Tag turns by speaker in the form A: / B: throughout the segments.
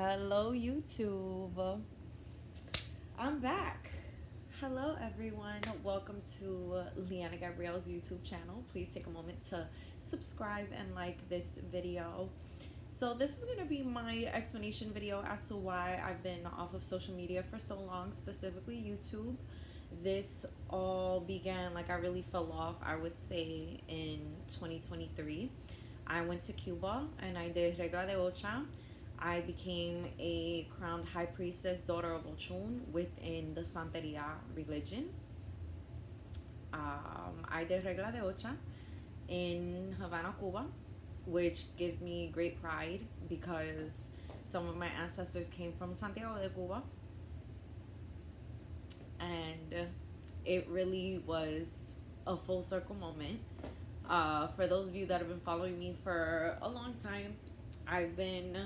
A: Hello, YouTube. I'm back. Hello, everyone. Welcome to Leanna Gabrielle's YouTube channel. Please take a moment to subscribe and like this video. So, this is going to be my explanation video as to why I've been off of social media for so long, specifically YouTube. This all began, like, I really fell off, I would say, in 2023. I went to Cuba and I did Regla de Ocha. I became a crowned high priestess, daughter of Ochun, within the Santeria religion. I did Regla de Ocha in Havana, Cuba, which gives me great pride because some of my ancestors came from Santiago de Cuba. And it really was a full circle moment. For those of you that have been following me for a long time, I've been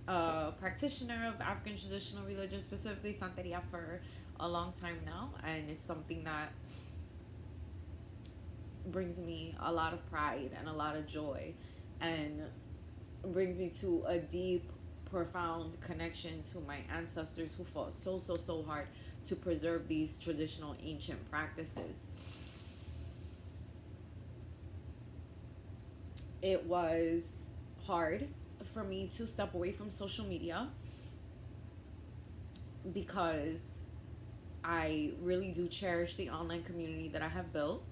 A: a practitioner of African traditional religion, specifically Santeria, for a long time now, and it's something that brings me a lot of pride and a lot of joy, and brings me to a deep, profound connection to my ancestors who fought so hard to preserve these traditional ancient practices. It was hard for me to step away from social media because I really do cherish the online community that I have built.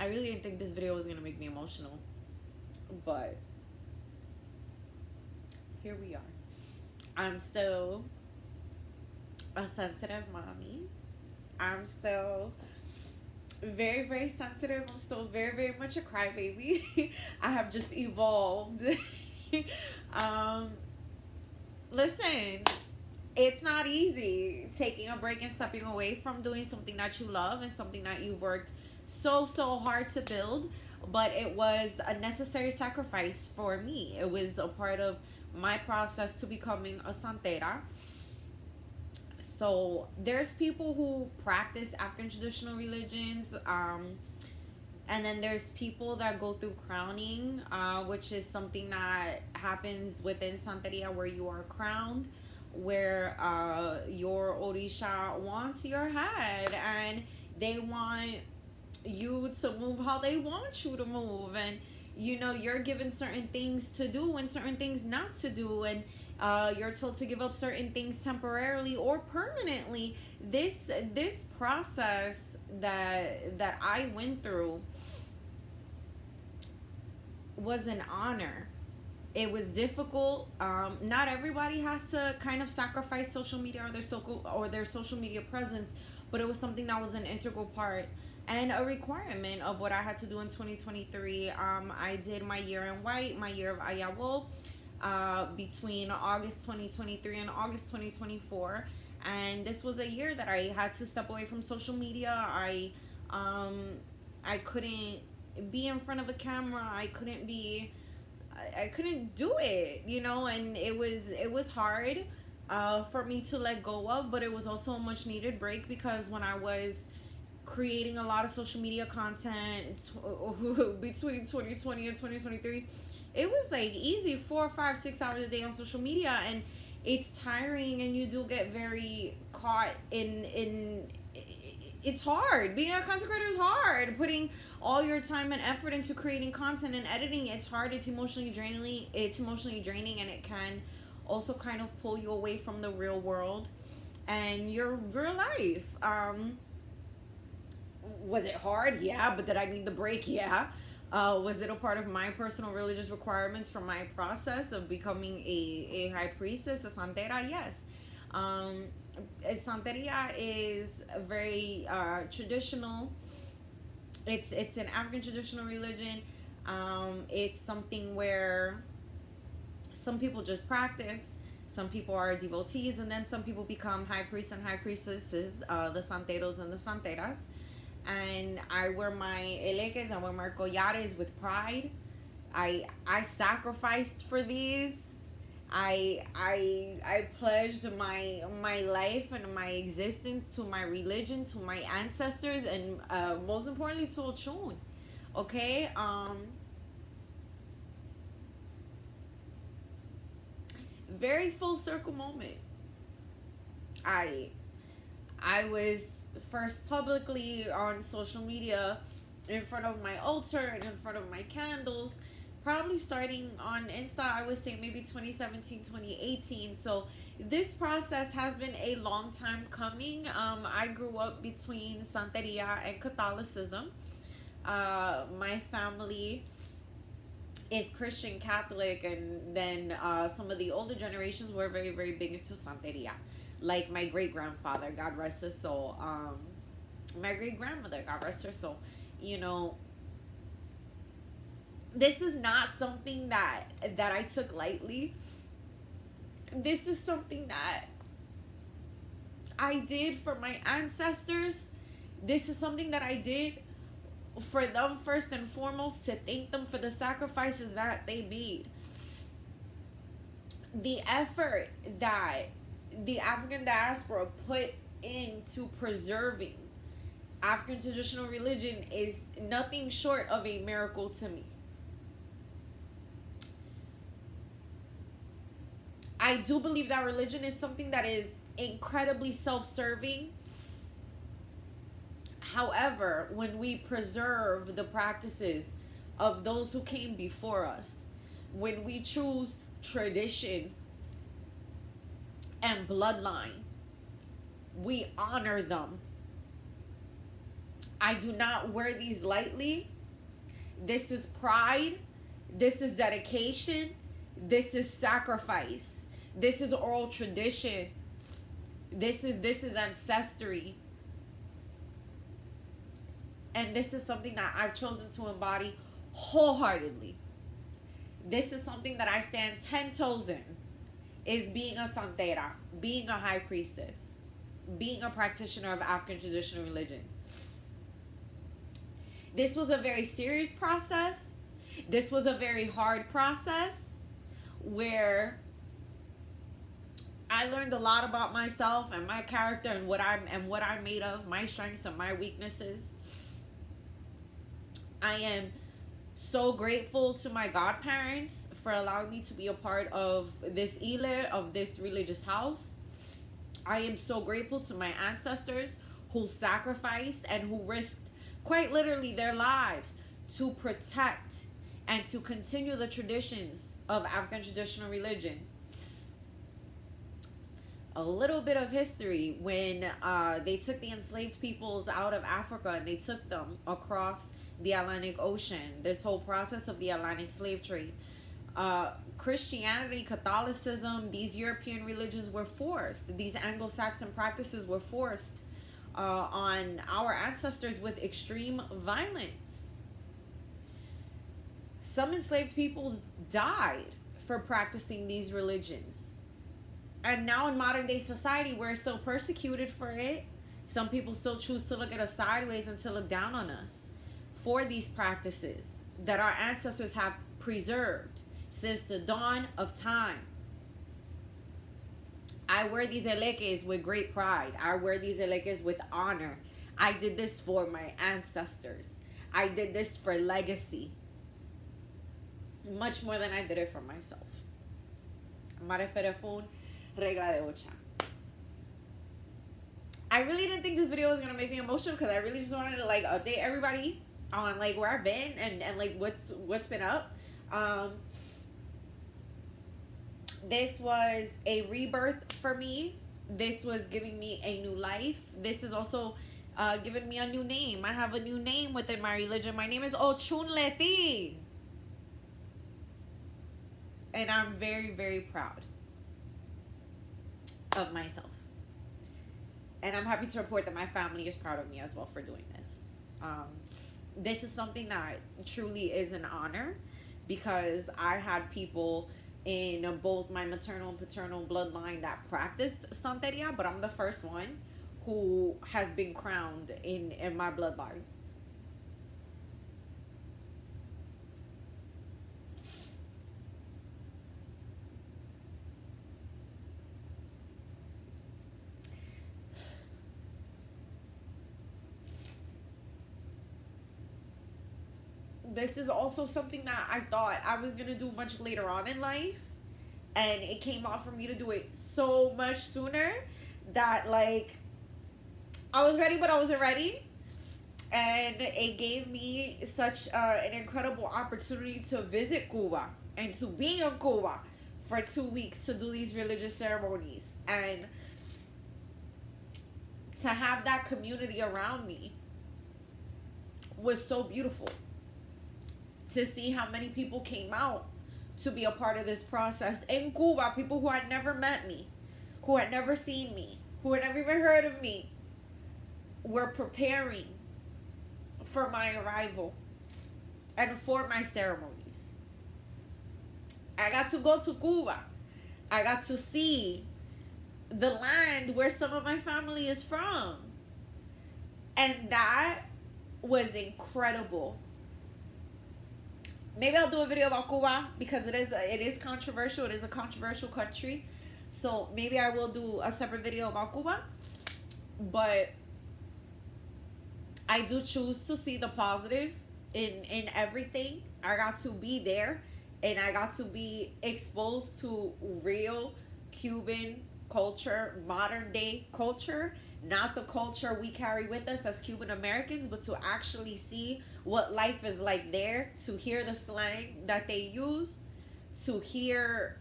A: I really didn't think this video was going to make me emotional, but here we are. I'm still a sensitive mommy. I'm still very sensitive. I'm still very much a crybaby. I have just evolved. Listen, it's not easy taking a break and stepping away from doing something that you love and something that you've worked so hard to build, but it was a necessary sacrifice for me. It was a part of my process to becoming a santera. So there's people who practice African traditional religions, and then there's people that go through crowning, which is something that happens within Santeria, where you are crowned, where your Orisha wants your head, and they want you to move how they want you to move, and you're given certain things to do and certain things not to do, and you're told to give up certain things temporarily or permanently. This process that I went through was an honor. It was difficult. Not everybody has to kind of sacrifice social media or their social media presence, but it was something that was an integral part and a requirement of what I had to do in 2023. I did my year in white, my year of Ayawo, between August 2023 and August 2024, and this was a year that I had to step away from social media. I couldn't be in front of a camera. I couldn't do it, and it was hard for me to let go of, but it was also a much needed break because when I was creating a lot of social media content between 2020 and 2023, it was like easy 4, 5, 6 hours a day on social media, and it's tiring, and you do get very caught in it's hard. Being a content creator is hard. Putting all your time and effort into creating content and editing, it's hard. It's emotionally draining, and it can also kind of pull you away from the real world and your real life. Was it hard? Yeah. But did I need the break? Yeah. Was it a part of my personal religious requirements for my process of becoming a high priestess, a santera? Yes. Santeria is a very traditional. It's an African traditional religion. It's something where some people just practice, some people are devotees, and then some people become high priests and high priestesses, the santeros and the santeras. And I wear my eleques, I wear my collares with pride. I sacrificed for these. I pledged my life and my existence to my religion, to my ancestors, and most importantly to Ochun. Okay. Very full circle moment. I I was first publicly on social media in front of my altar and in front of my candles, probably starting on Insta, I would say maybe 2017, 2018. So this process has been a long time coming. I grew up between Santeria and Catholicism. My family is Christian Catholic, and then some of the older generations were very, very big into Santeria. Like my great grandfather, God rest his soul. My great grandmother, God rest her soul. You know, this is not something that I took lightly. This is something that I did for my ancestors. This is something that I did for them first and foremost, to thank them for the sacrifices that they made. The effort that the African diaspora put into preserving African traditional religion is nothing short of a miracle to me. I do believe that religion is something that is incredibly self serving. However, when we preserve the practices of those who came before us, when we choose tradition and bloodline, we honor them. I do not wear these lightly. This is pride. This is dedication. This is sacrifice. This is oral tradition. This is ancestry. And this is something that I've chosen to embody wholeheartedly. This is something that I stand 10 toes in, is being a santera, being a high priestess, being a practitioner of African traditional religion. This was a very serious process. This was a very hard process where I learned a lot about myself and my character and what I'm made of, my strengths and my weaknesses. I am so grateful to my godparents for allowing me to be a part of this ile, of this religious house. I am so grateful to my ancestors who sacrificed and who risked quite literally their lives to protect and to continue the traditions of African traditional religion. A little bit of history: when they took the enslaved peoples out of Africa and they took them across the Atlantic Ocean, this whole process of the Atlantic slave trade, Christianity, Catholicism, these European religions were forced. These Anglo-Saxon practices were forced on our ancestors with extreme violence. Some enslaved peoples died for practicing these religions. And now in modern day society, we're still persecuted for it. Some people still choose to look at us sideways and to look down on us for these practices that our ancestors have preserved since the dawn of time. I wear these elekes with great pride. I wear these elekes with honor. I did this for my ancestors. I did this for legacy. Much more than I did it for myself. Mareferefun, regla de ocha. I really didn't think this video was gonna make me emotional, because I really just wanted to like update everybody on like where I've been and like what's been up. This was a rebirth for me. This was giving me a new life. This is also giving me a new name. I have a new name within my religion. My name is Ochunleti. And I'm very, very proud of myself. And I'm happy to report that my family is proud of me as well for doing this. This is something that truly is an honor, because I had people in both my maternal and paternal bloodline that practiced Santeria, but I'm the first one who has been crowned in my bloodline. This is also something that I thought I was going to do much later on in life. And it came out for me to do it so much sooner that, like, I was ready, but I wasn't ready. And it gave me such an incredible opportunity to visit Cuba and to be in Cuba for 2 weeks to do these religious ceremonies and to have that community around me was so beautiful. To see how many people came out to be a part of this process in Cuba, people who had never met me, who had never seen me, who had never even heard of me, were preparing for my arrival and for my ceremonies. I got to go to Cuba. I got to see the land where some of my family is from. And that was incredible. Maybe I'll do a video about Cuba because it is controversial. It is a controversial country. So maybe I will do a separate video about Cuba. But I do choose to see the positive in everything. I got to be there and I got to be exposed to real Cuban culture, modern day culture, not the culture we carry with us as Cuban Americans, but to actually see what life is like there, to hear the slang that they use, to hear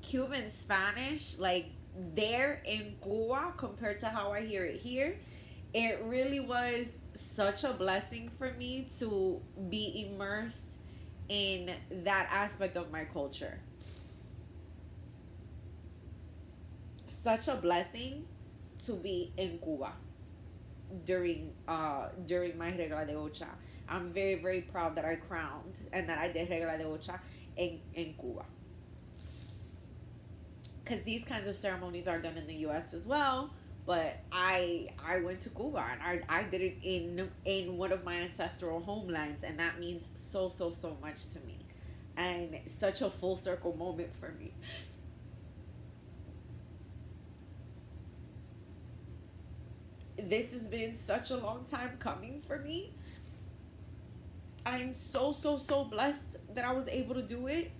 A: Cuban Spanish like there in Cuba compared to how I hear it here. It really was such a blessing for me to be immersed in that aspect of my culture. Such a blessing to be in Cuba during my regla de ocha. I'm very, very proud that I crowned and that I did regla de ocha in Cuba. Because these kinds of ceremonies are done in the U.S. as well, but I went to Cuba and I did it in one of my ancestral homelands, and that means so so so much to me, and such a full circle moment for me. This has been such a long time coming for me. I'm so so so blessed that I was able to do it,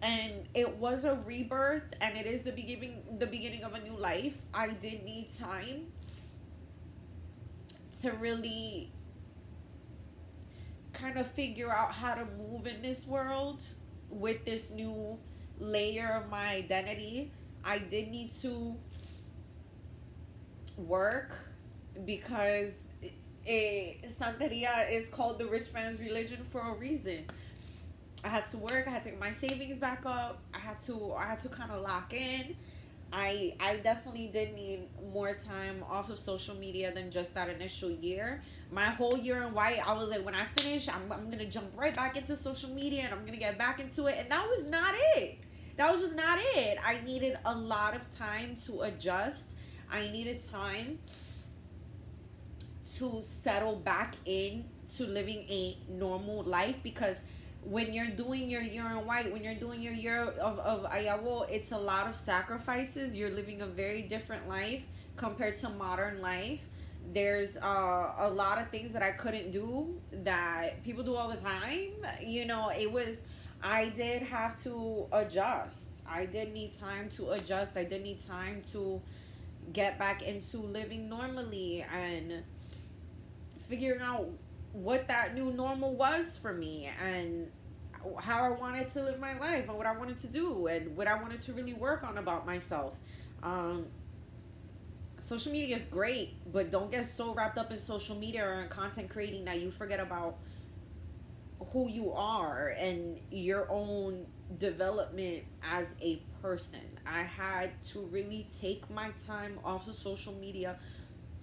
A: and it was a rebirth, and it is the beginning of a new life. I did need time to really kind of figure out how to move in this world with this new layer of my identity. I did need to work because Santeria is called the rich man's religion for a reason. I had to work. I had to get my savings back up. I had to kind of lock in. I definitely did need more time off of social media than just that initial year. My whole year in white, I was like, when I finish, I'm gonna jump right back into social media and I'm gonna get back into it. And that was not it. That was just not it. I needed a lot of time to adjust. I needed time to settle back in to living a normal life, because when you're doing your year in white, when you're doing your year of Ayawo, it's a lot of sacrifices. You're living a very different life compared to modern life. There's a lot of things that I couldn't do that people do all the time. I did have to adjust. I did need time to adjust. I did need time to get back into living normally and figuring out what that new normal was for me and how I wanted to live my life and what I wanted to do and what I wanted to really work on about myself. Social media is great, but don't get so wrapped up in social media or in content creating that you forget about who you are and your own development as a person. I had to really take my time off of social media.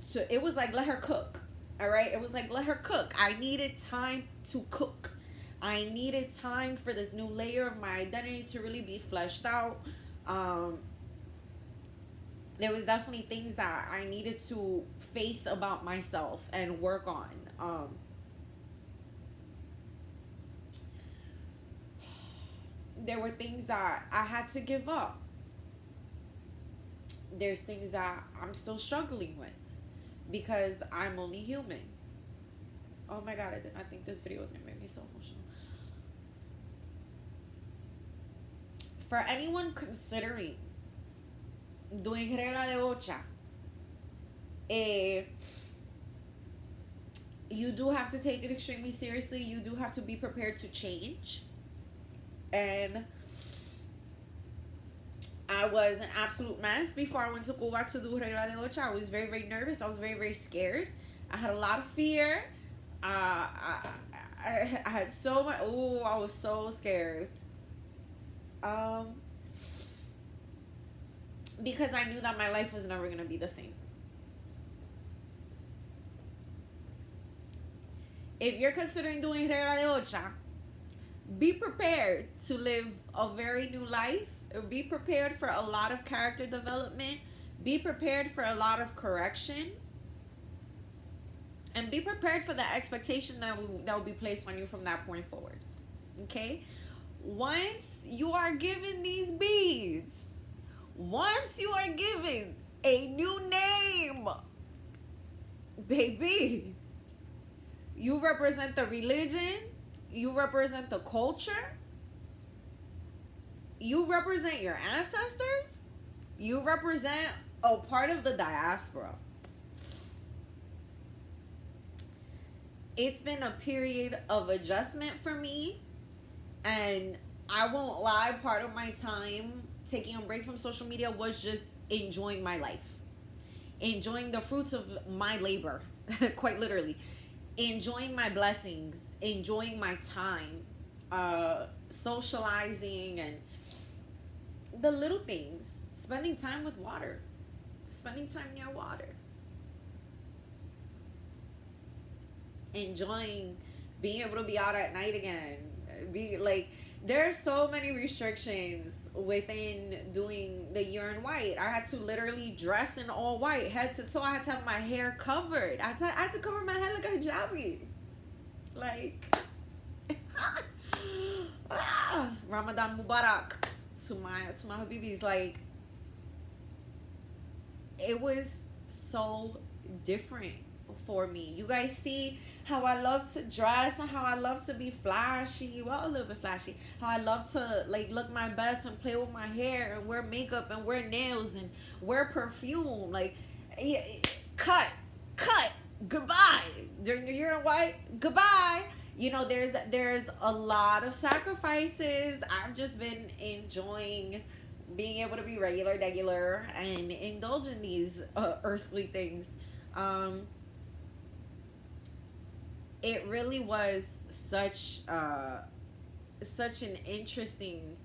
A: So it was like, let her cook. All right. It was like, let her cook. I needed time to cook. I needed time for this new layer of my identity to really be fleshed out. There was definitely things that I needed to face about myself and work on. There were things that I had to give up. There's things that I'm still struggling with because I'm only human. Oh my god, I think this video is gonna make me so emotional. For anyone considering doing regla de ocha, eh, you do have to take it extremely seriously. You do have to be prepared to change. And I was an absolute mess before I went to Cuba to do regla de ocha. I was very, very nervous. I was very, very scared. I had a lot of fear. I had so much. Oh, I was so scared. Um, because I knew that my life was never gonna be the same. If you're considering doing regla de ocha, be prepared to live a very new life. Be prepared for a lot of character development. Be prepared for a lot of correction. And be prepared for the expectation that will be placed on you from that point forward. Okay? Once you are given these beads, once you are given a new name, baby, you represent the religion, you represent the culture, you represent your ancestors, you represent a part of the diaspora. It's been a period of adjustment for me, and I won't lie, part of my time taking a break from social media was just enjoying my life, enjoying the fruits of my labor, quite literally, enjoying my blessings, enjoying my time, socializing, and the little things, spending time with water, spending time near water, enjoying being able to be out at night again. Be like, there are so many restrictions within doing the year in white. I had to literally dress in all white, head to toe. I had to have my hair covered. I had to cover my head like a hijabi. Like, Ramadan Mubarak to my habibis. Like, it was so different for me. You guys see how I love to dress and how I love to be flashy. Well, a little bit flashy. How I love to like look my best and play with my hair and wear makeup and wear nails and wear perfume. Like, yeah, cut, goodbye. During the year in white, goodbye. You know, there's a lot of sacrifices. I've just been enjoying being able to be regular and indulge in these earthly things. It really was such an interesting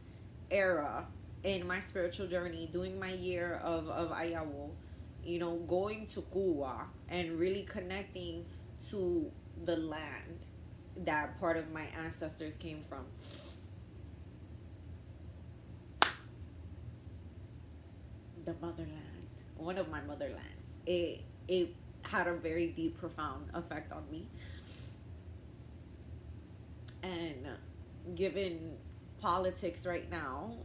A: era in my spiritual journey, doing my year of Ayahu, you know, going to Cuba and really connecting to the land that part of my ancestors came from. The motherland, one of my motherlands. It had a very deep, profound effect on me. And given politics right now,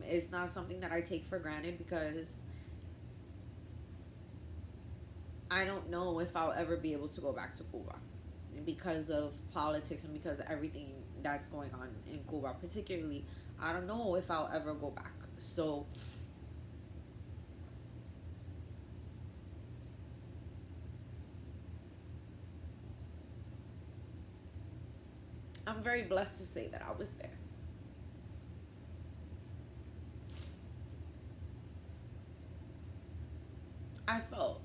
A: it's not something that I take for granted, because I don't know if I'll ever be able to go back to Cuba because of politics and because of everything that's going on in Cuba particularly. I don't know if I'll ever go back. So I'm very blessed to say that I was there. I felt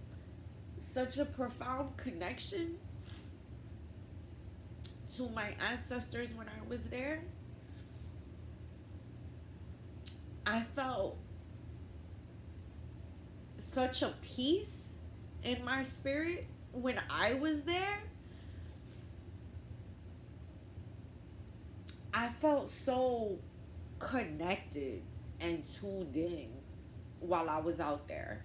A: such a profound connection to my ancestors when I was there. I felt such a peace in my spirit when I was there. I felt so connected and tuned in while I was out there.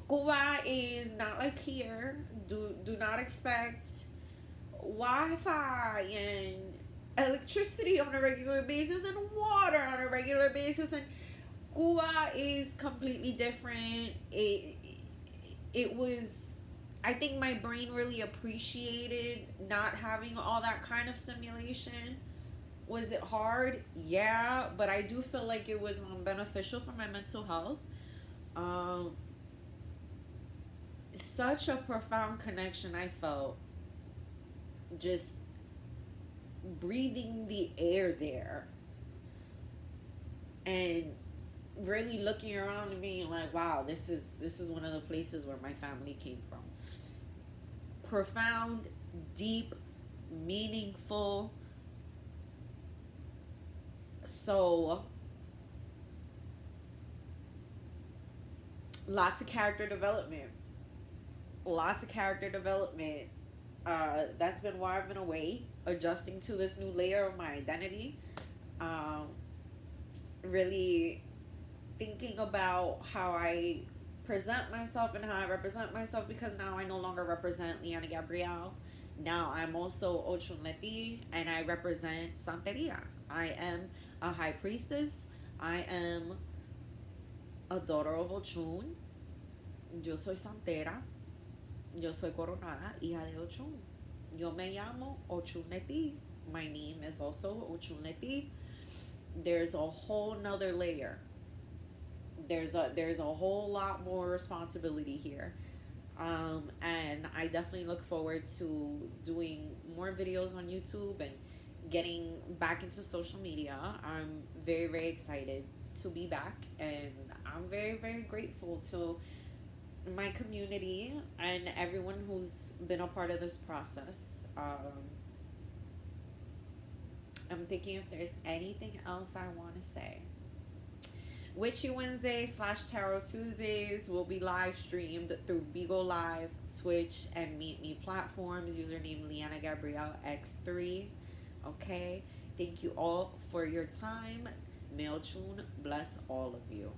A: Cuba is not like here. Do not expect Wi-Fi and electricity on a regular basis and water on a regular basis. And Cuba is completely different. It was, I think my brain really appreciated not having all that kind of stimulation. Was it hard? Yeah, but I do feel like it was beneficial for my mental health. Um, Such a profound connection I felt just breathing the air there and really looking around and being like, wow, this is one of the places where my family came from. Profound, deep, meaningful. So lots of character development. Lots of character development. That's been why I've been away, adjusting to this new layer of my identity. Um, Really thinking about how I present myself and how I represent myself, because now I no longer represent Liana Gabrielle. Now I'm also Ochunleti and I represent Santeria. I am a high priestess. I am a daughter of Ochun. Yo soy santera. Yo soy coronada, hija de Ochun. Yo me llamo Ochunleti. My name is also Ochunleti. There's a whole nother layer. There's a whole lot more responsibility here. And I definitely look forward to doing more videos on YouTube and getting back into social media. I'm very, very excited to be back, and I'm very, very grateful to my community and everyone who's been a part of this process. I'm thinking if there's anything else I want to say. Witchy Wednesday / Tarot Tuesdays will be live streamed through Beagle Live, Twitch, and Meet Me platforms. Username Liana Gabrielle X3. Okay. Thank you all for your time. Mail Tune bless all of you.